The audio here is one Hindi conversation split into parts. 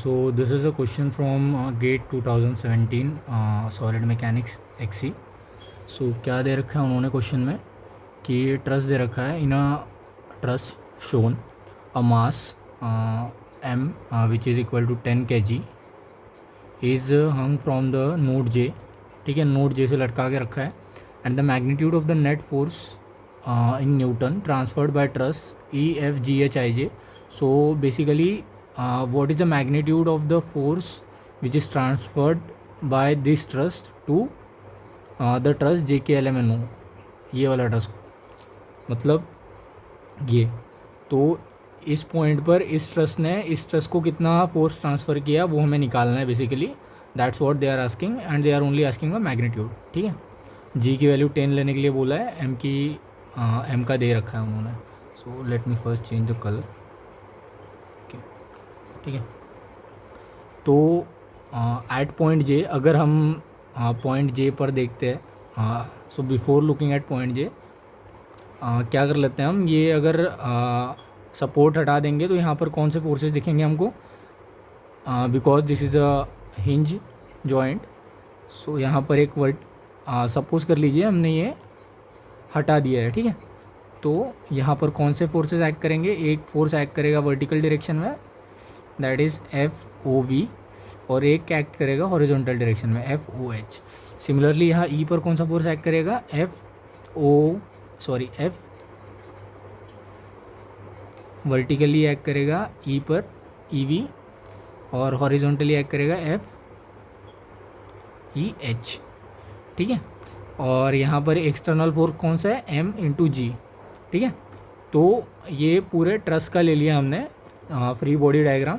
So this is a question from GATE 2017 solid mechanics एक्सी. सो क्या दे रखा है उन्होंने क्वेश्चन में कि ट्रस दे रखा है in a truss shown a mass m which is equal to 10 kg is hung from the node J. ठीक है, नोड जे से लटका के रखा है. And the magnitude of the net force in newton transferred by truss EFGHIJ. So basically what is the magnitude of the force which is transferred by this truss to the truss JKLMNO. ये वाला ट्रस मतलब ये. तो इस पॉइंट पर इस ट्रस ने इस ट्रस को कितना फोर्स ट्रांसफ़र किया वो हमें निकालना है basically. That's what they are asking and they are only asking a magnitude. ठीक है, जी की वैल्यू 10 लेने के लिए बोला है, एम की एम का दे रखा है उन्होंने. So let me first change the colour. ठीक है, तो एट पॉइंट जे अगर हम पॉइंट जे पर देखते हैं, so before looking at point J क्या कर लेते हैं हम, ये अगर सपोर्ट हटा देंगे तो यहाँ पर कौन से फोर्सेस दिखेंगे हमको, because this is a hinge joint. So यहाँ पर एक वर्ड सपोज कर लीजिए हमने ये हटा दिया है. ठीक है, तो यहाँ पर कौन से फोर्सेस एक्ट करेंगे, एक फोर्स एक्ट करेगा वर्टिकल डायरेक्शन में, दैट इज़ FOV, और एक एक्ट करेगा हॉरिजॉन्टल डायरेक्शन में FOH. सिमिलरली यहाँ E पर कौन सा फोर्स एक्ट करेगा, F वर्टिकली एक्ट करेगा E पर EV, और हॉरिजॉन्टली एक्ट करेगा FEH. ठीक है, और यहाँ पर एक्सटर्नल फोर्स कौन सा है, M×G. ठीक है, तो ये पूरे ट्रस का ले लिया हमने फ्री बॉडी डायग्राम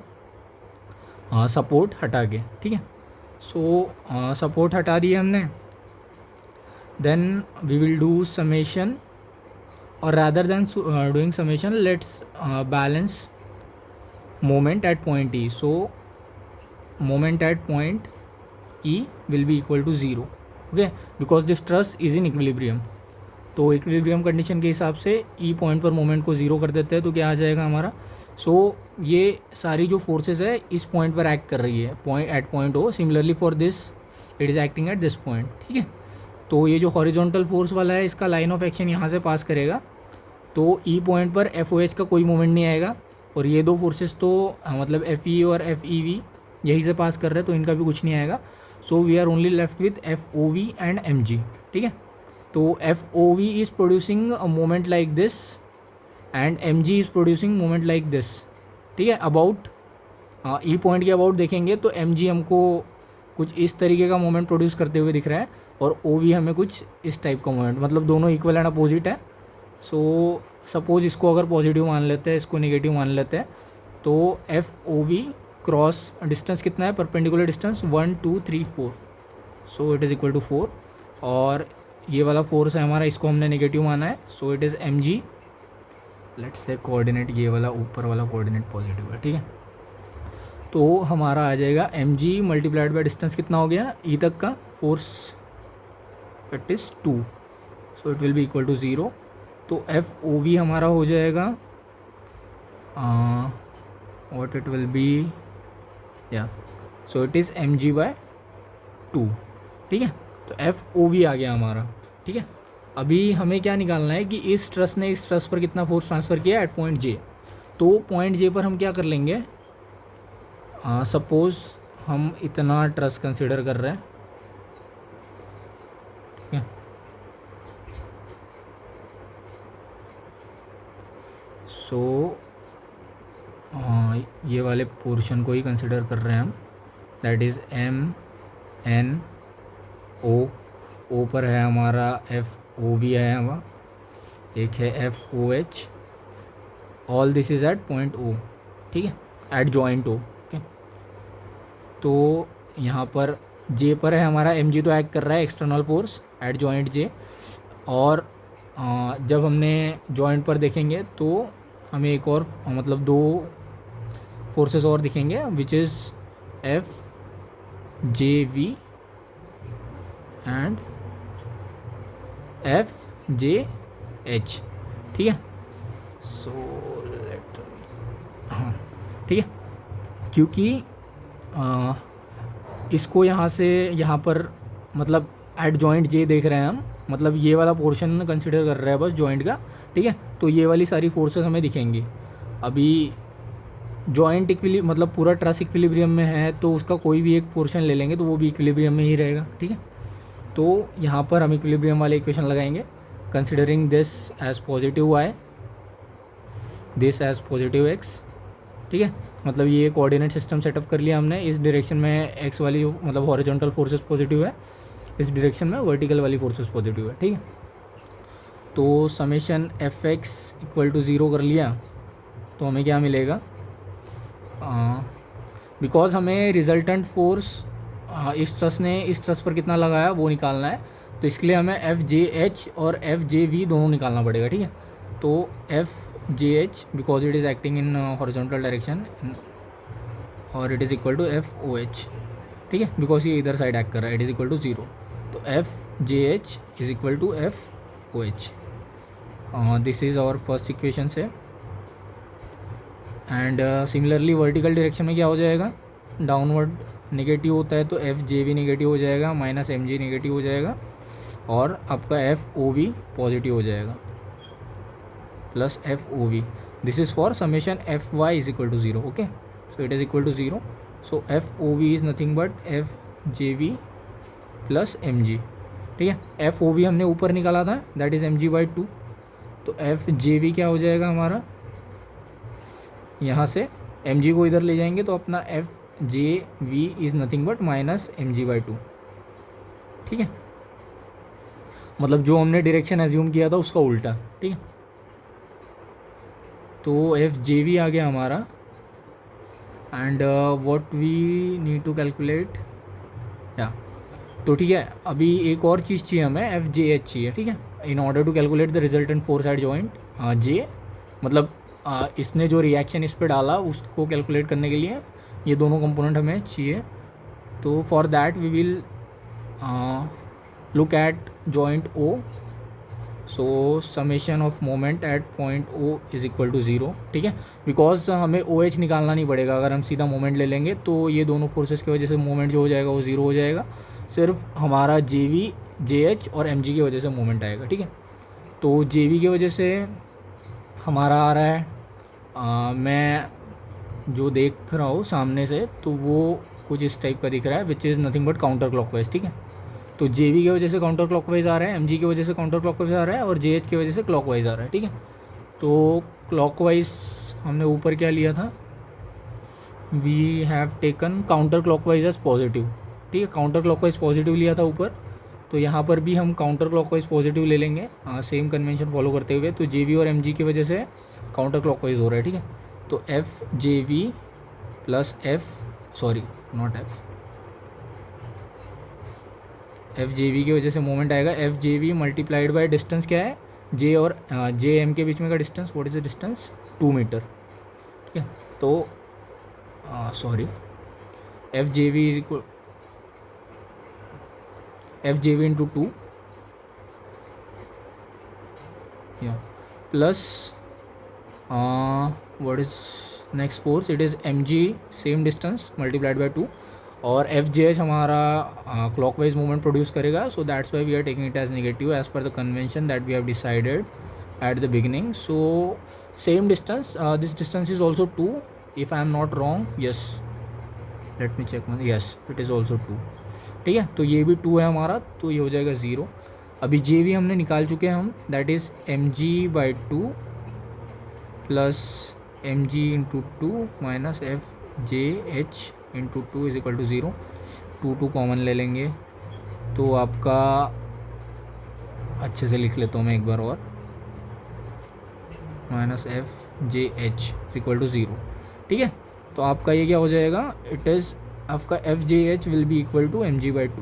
सपोर्ट हटा के. ठीक है, सो सपोर्ट हटा दिया हमने. Then we will do summation, और rather than doing summation let's balance moment at point E. So moment at point E will be equal to 0. Okay, because this truss is in equilibrium. तो इक्विलिब्रियम कंडीशन के हिसाब से E पॉइंट पर मोमेंट को 0 कर देते हैं तो क्या आ जाएगा हमारा. सो ये सारी जो फोर्सेस है इस पॉइंट पर एक्ट कर रही है, at point O. Similarly for this it is acting at this point. ठीक है, तो ये जो हॉरिजॉन्टल फोर्स वाला है इसका लाइन ऑफ एक्शन यहाँ से पास करेगा, तो E पॉइंट पर FOH का कोई मोमेंट नहीं आएगा. और ये दो फोर्सेस तो मतलब FE और FEV यहीं से पास कर रहे हैं तो इनका भी कुछ नहीं आएगा. So we are only left with FOV and MG. ठीक है, तो FOV is producing a moment like this and MG is producing moment like this. ठीक है, अबाउट E पॉइंट के अबाउट देखेंगे तो MG हमको कुछ इस तरीके का मोमेंट प्रोड्यूस करते हुए दिख रहा है, और OV हमें कुछ इस टाइप का मोमेंट, मतलब दोनों इक्वल एंड अपोजिट है. सो सपोज इसको अगर पॉजिटिव मान लेते हैं, इसको नेगेटिव मान लेते हैं, तो FOV क्रॉस डिस्टेंस कितना है, perpendicular distance 1 2 3 4. So it is equal to 4, और ये वाला फोर्स है हमारा, इसको हमने नेगेटिव माना है. सो it is MG. Let's say coordinate ये वाला ऊपर वाला कोऑर्डिनेट पॉजिटिव है. ठीक है, तो हमारा आ जाएगा MG मल्टीप्लाइड बाय डिस्टेंस कितना हो गया E तक का force, it is 2. So it will be equal to 0. तो FOV हमारा हो जाएगा व्हाट इट विल बी, या so it is MG by 2. ठीक है, तो FOV आ गया हमारा. ठीक है, अभी हमें क्या निकालना है कि इस ट्रस ने इस ट्रस पर कितना फोर्स ट्रांसफ़र किया एट पॉइंट J. तो पॉइंट J पर हम क्या कर लेंगे, सपोज हम इतना ट्रस कंसिडर कर रहे हैं. ठीक है, सो ये वाले पोर्शन को ही कंसिडर कर रहे हैं हम, दैट इज़ MNO. O पर है हमारा FOV है हमारा, एक है FOH. All this is at point O. ठीक है, एट जॉइंट O. ओके, तो यहाँ पर J पर है हमारा MG, तो एक्ट कर रहा है external force at joint J. और जब हमने जॉइंट पर देखेंगे तो हमें एक और मतलब दो फोर्सेस और दिखेंगे, which is FJV and FJH. ठीक है, सो लेट, हाँ ठीक है, क्योंकि इसको यहाँ से यहाँ पर मतलब एट जॉइंट जे देख रहे हैं हम, मतलब ये वाला पोर्शन कंसिडर कर रहे हैं बस जॉइंट का, ठीक है। तो ये वाली सारी फोर्सेस हमें दिखेंगी। अभी जॉइंट मतलब पूरा ट्रस इक्विलिब्रियम में है, तो उसका कोई भी एक पोर्शन ले लेंगे तो वो भी इक्विलिब्रियम में ही रहेगा, ठीक है। तो यहाँ पर हम इक्विलिब्रियम वाले इक्वेशन लगाएंगे, considering this as positive y, this as positive x, ठीक है। मतलब ये कोऑर्डिनेट सिस्टम सेटअप कर लिया हमने। इस डायरेक्शन में एक्स वाली मतलब हॉरिजॉन्टल फोर्सेस पॉजिटिव है, इस डायरेक्शन में वर्टिकल वाली फोर्सेस पॉजिटिव है, ठीक है। तो summation f x equal to zero कर लिया तो हमें क्या मिलेगा, बिकॉज हमें रिजल्टेंट फोर्स इस ट्रस ने इस ट्रस पर कितना लगाया वो निकालना है, तो इसके लिए हमें एफ जे एच और एफ जे वी दोनों निकालना पड़ेगा, ठीक है। तो F J H because it is acting in horizontal direction और it is equal to F O H, ठीक है, बिकॉज ये इधर साइड एक्ट कर रहा है, it is equal to zero. तो F J H is equal to F O H, this is our first equation से। एंड सिमिलरली वर्टिकल डायरेक्शन में क्या हो जाएगा, डाउनवर्ड नेगेटिव होता है तो एफ जे वी नेगेटिव हो जाएगा, माइनस एम जी नेगेटिव हो जाएगा, और आपका एफ ओ वी पॉजिटिव हो जाएगा, plus f o v. This is for summation f y is equal to zero, okay. So it is equal to zero, so f o v is nothing but f J v plus m g, ठीक है। एफ ओ वी हमने ऊपर निकाला था, that is m g by two, तो एफ जे वी क्या हो जाएगा हमारा, यहाँ से एम जी को इधर ले जाएंगे तो अपना f J v is nothing but minus m g by two, ठीक है। मतलब जो हमने डायरेक्शन एज्यूम किया था उसका उल्टा, ठीक है। तो एफ जे वी आ गया हमारा, and what we need to calculate, या तो ठीक है। अभी एक और चीज़ चाहिए हमें, एफ जे एच चाहिए, ठीक है, in order to calculate the resultant force at joint J, मतलब इसने जो रिएक्शन इस पर डाला उसको कैलकुलेट करने के लिए ये दोनों कंपोनेंट हमें चाहिए। तो for that we will look at joint o, so summation of moment at point o is equal to zero, ठीक है। बिकॉज हमें ओ एच निकालना नहीं पड़ेगा, अगर हम सीधा मोमेंट ले लेंगे तो ये दोनों फोर्सेस की वजह से मोमेंट जो हो जाएगा वो ज़ीरो हो जाएगा, सिर्फ हमारा जे वी जे एच और एम जी की वजह से मोमेंट आएगा, ठीक है। तो जे वी की वजह से हमारा आ रहा है, मैं जो देख रहा हूँ सामने से तो वो कुछ इस टाइप का दिख रहा है, which is nothing but counter clockwise, ठीक है। तो जे वी की वजह से काउंटर क्लॉकवाइज आ रहा है, एम जी की वजह से काउंटर क्लॉकवाइज आ रहा है, और जे एच की वजह से क्लॉकवाइज आ रहा है, ठीक है। तो क्लॉकवाइज हमने ऊपर क्या लिया था, we have taken counter clockwise as positive, ठीक है, काउंटर क्लॉकवाइज पॉजिटिव लिया था ऊपर, तो यहाँ पर भी हम काउंटर क्लॉकवाइज पॉजिटिव ले लेंगे, सेम कन्वेंशन फॉलो करते हुए। तो जे वी और एम जी की वजह से काउंटर क्लॉकवाइज हो रहा है, ठीक है। तो एफ जे वी प्लस एफ जे वी की वजह से मोमेंट आएगा, f J v multiplied by distance क्या है, जे और जे एम के बीच में का distance, what is the distance, 2 metre, ठीक है। तो F J v is equal f J v into 2 plus what is next force, it is mg same distance multiplied by 2, और एफ जे एच हमारा क्लॉकवाइज मूवमेंट प्रोड्यूस करेगा, so that's why we are taking it as negative as per the convention that we have decided at the beginning. So same distance, this distance is also 2 if I am not wrong, yes let me check, yes it is also 2, ठीक है। तो ये भी 2 है हमारा, तो ये हो जाएगा 0। अभी जे वी हमने निकाल चुके हैं हम, that is m g by 2 plus m g into 2 minus f J h into 2 is equal to 0, 2 common ले लेंगे तो आपका, अच्छे से लिख लेता हूँ मैं एक बार और, minus f J h is equal to 0, ठीक है। तो आपका ये क्या हो जाएगा, इट इज़ आपका f J h will be equal to m g by 2,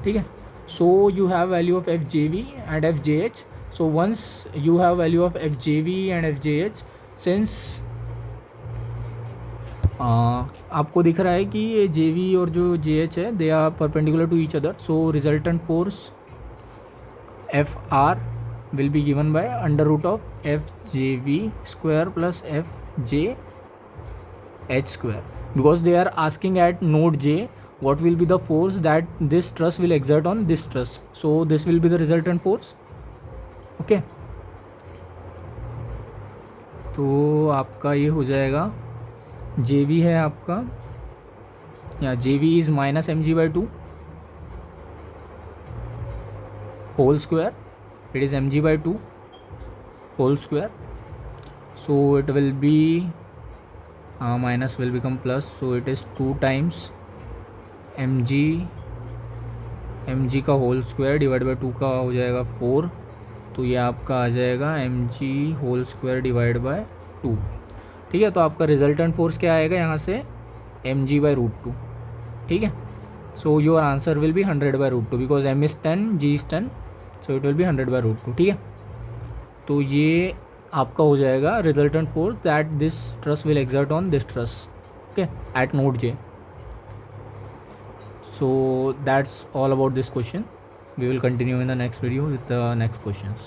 ठीक है। So you have value of f J v and f J h, so once you have value of FJV and FJH, since आपको दिख रहा है कि ये JV और जो JH है they are perpendicular to each other, so resultant force FR will be given by under root of FJV square plus FJH square, because they are asking at node J what will be the force that this truss will exert on this truss, so this will be the resultant force. Okay तो आपका ये हो जाएगा JV है आपका, या JV is minus mg/2 whole square, it is mg/2 whole square, so it will be minus will become plus, so it is 2 times mg का होल स्क्वायर डिवाइड बाई 2 का हो जाएगा 4, तो ये आपका आ जाएगा mg whole square divide by 2. ठीक है, तो आपका रिजल्टेंट फोर्स क्या आएगा यहाँ से mg/√2. ठीक है, so your answer will be 100/√2 because m is 10 g is 10, so it will B 100/√2. ठीक है, तो ये आपका हो जाएगा resultant force that this truss will exert on this truss, okay, eight node J. So that's all about this question. We will continue in the next video with the next questions.